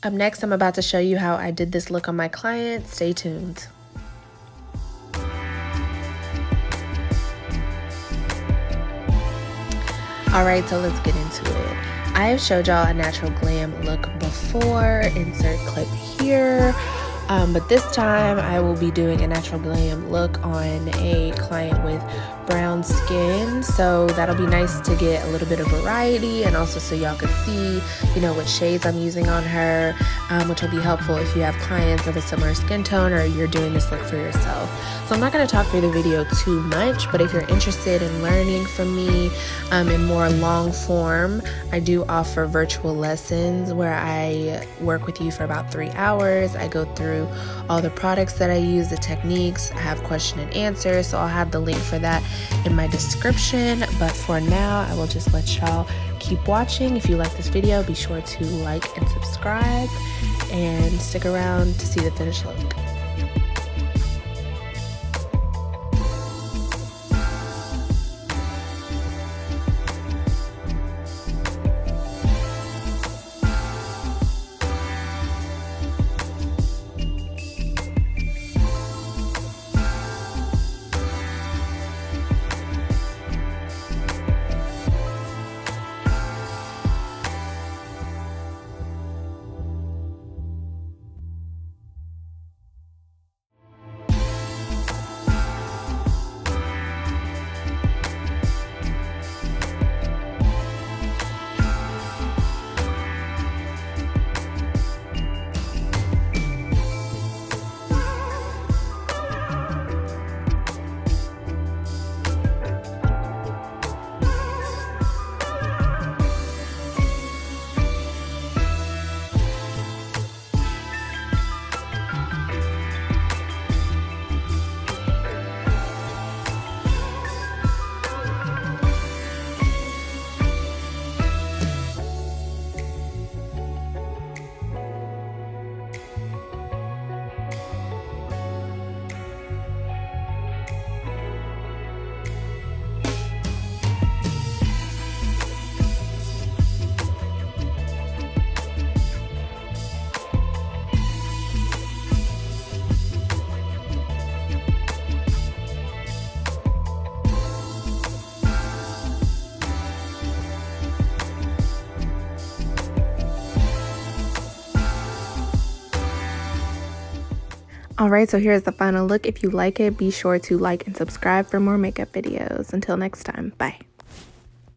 Up next, I'm about to show you how I did this look on my client. Stay tuned. Alright, so let's get into it. I have showed y'all a natural glam look before, insert clip here, but this time I will be doing a natural glam look on a client with brown skin, so that'll be nice to get a little bit of variety, and also so y'all can see, what shades I'm using on her, which will be helpful if you have clients of a similar skin tone or you're doing this look for yourself. So I'm not going to talk through the video too much, but if you're interested in learning from me in more long form, I do offer virtual lessons where I work with you for about 3 hours. I go through all the products that I use, the techniques. I have question and answers, so I'll have the link for that in my description. But for now, I will just let y'all keep watching. If you like this video, be sure to like and subscribe and stick around to see the finished look. Alright, so here's the final look. If you like it, be sure to like and subscribe for more makeup videos. Until next time, bye.